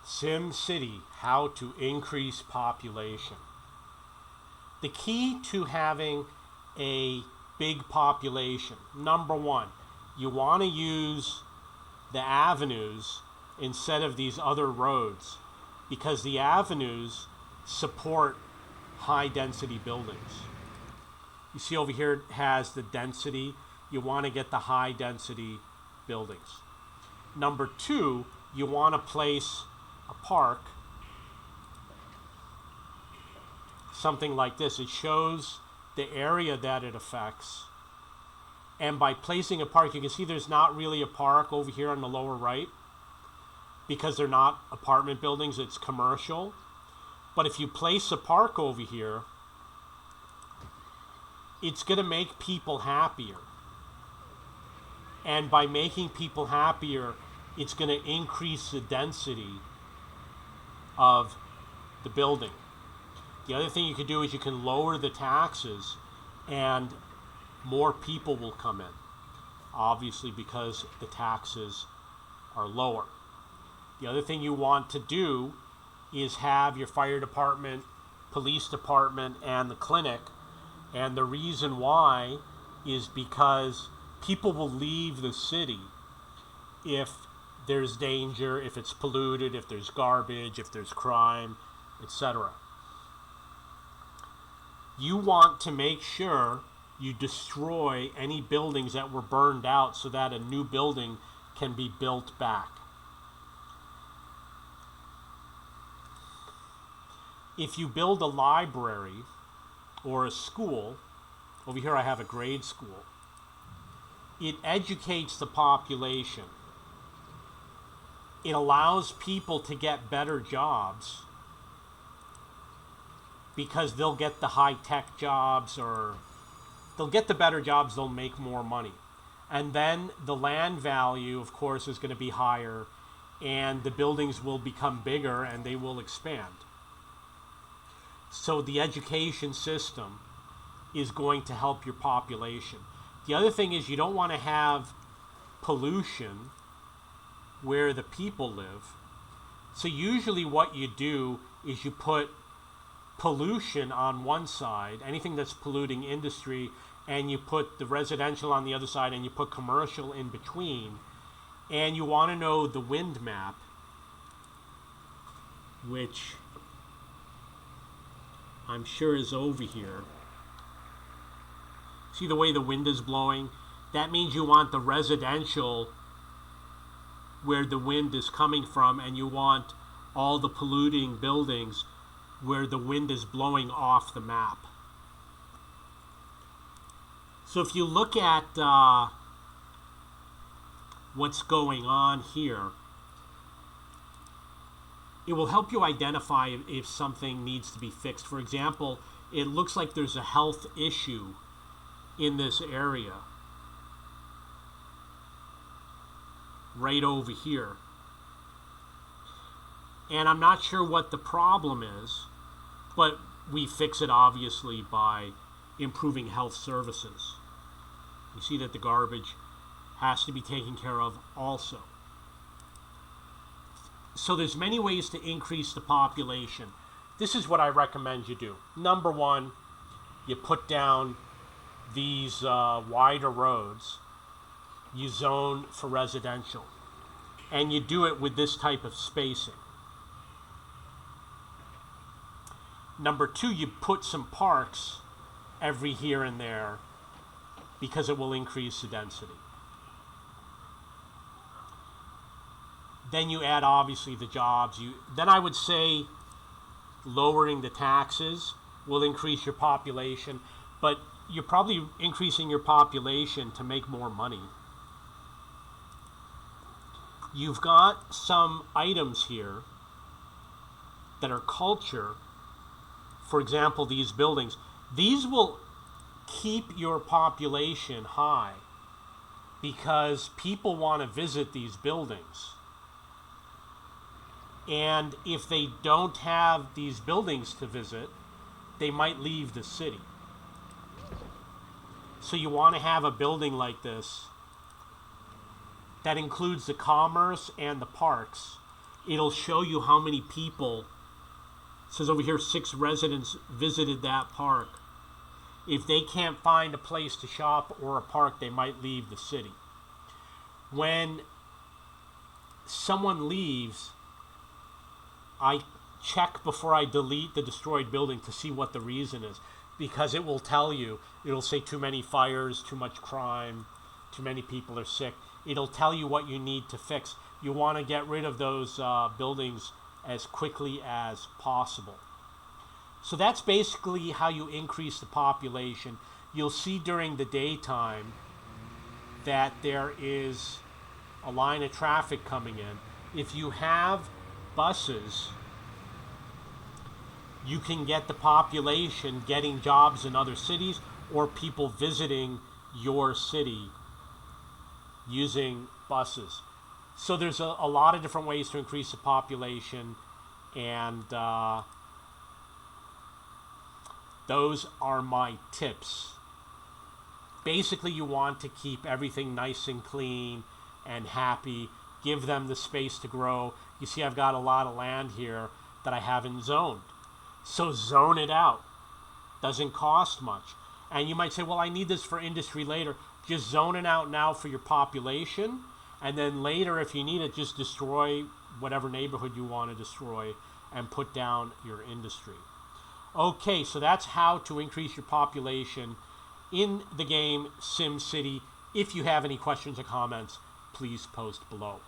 SimCity, how to increase population. The key to having a big population, number one, you want to use the avenues instead of these other roads because the avenues support high density buildings. You see over here it has the density. You want to get the high density buildings. Number two, you want to place a park, something like this. It shows the area that it affects. And by placing a park, you can see there's not really a park over here on the lower right because they're not apartment buildings, it's commercial. But if you place a park over here, it's going to make people happier. And by making people happier, it's going to increase the density of the building. The other thing you can do is you can lower the taxes and more people will come in, obviously because the taxes are lower. The other thing you want to do is have your fire department, police department, and the clinic. And the reason why is because people will leave the city if there's danger, if it's polluted, if there's garbage, if there's crime, etc. You want to make sure you destroy any buildings that were burned out so that a new building can be built back. If you build a library or a school, over here I have a grade school, it educates the population. It allows people to get better jobs because they'll get the high-tech jobs, or they'll get the better jobs, they'll make more money. And then the land value, of course, is going to be higher, and the buildings will become bigger and they will expand. So the education system is going to help your population. The other thing is you don't want to have pollution where the people live. So usually what you do is you put pollution on one side, anything that's polluting industry, and you put the residential on the other side, and you put commercial in between. And you want to know the wind map, which I'm sure is over here. See the way the wind is blowing? That means you want the residential where the wind is coming from, and you want all the polluting buildings where the wind is blowing off the map. So if you look at what's going on here, it will help you identify if something needs to be fixed. For example, it looks like there's a health issue in this area, right over here. And I'm not sure what the problem is, but we fix it obviously by improving health services. You see that the garbage has to be taken care of also. So there's many ways to increase the population. This is what I recommend you do. Number one, you put down these wider roads, you zone for residential, and you do it with this type of spacing. Number two, you put some parks every here and there because it will increase the density. Then you add obviously the jobs. Then I would say lowering the taxes will increase your population, but you're probably increasing your population to make more money. You've got some items here that are culture. For example, these buildings. These will keep your population high because people want to visit these buildings. And if they don't have these buildings to visit, they might leave the city. So you want to have a building like this that includes the commerce and the parks it'll show you how many people. It says over here 6 residents visited that park. If they can't find a place to shop or a park, they might leave the city. When someone leaves, I check before I delete the destroyed building to see what the reason is, because it will tell you. It'll say too many fires, too much crime, too many people are sick. It'll tell you what you need to fix. You want to get rid of those buildings as quickly as possible. So that's basically how you increase the population. You'll see during the daytime that there is a line of traffic coming in. If you have buses, you can get the population getting jobs in other cities or people visiting your city using buses. So there's a lot of different ways to increase the population, and those are my tips. Basically, you want to keep everything nice and clean and happy. Give them the space to grow. You see, I've got a lot of land here that I haven't zoned. So zone it out. Doesn't cost much. And you might say, well, I need this for industry later. Just zone it out now for your population. And then later, if you need it, just destroy whatever neighborhood you want to destroy and put down your industry. Okay, so that's how to increase your population in the game SimCity. If you have any questions or comments, please post below.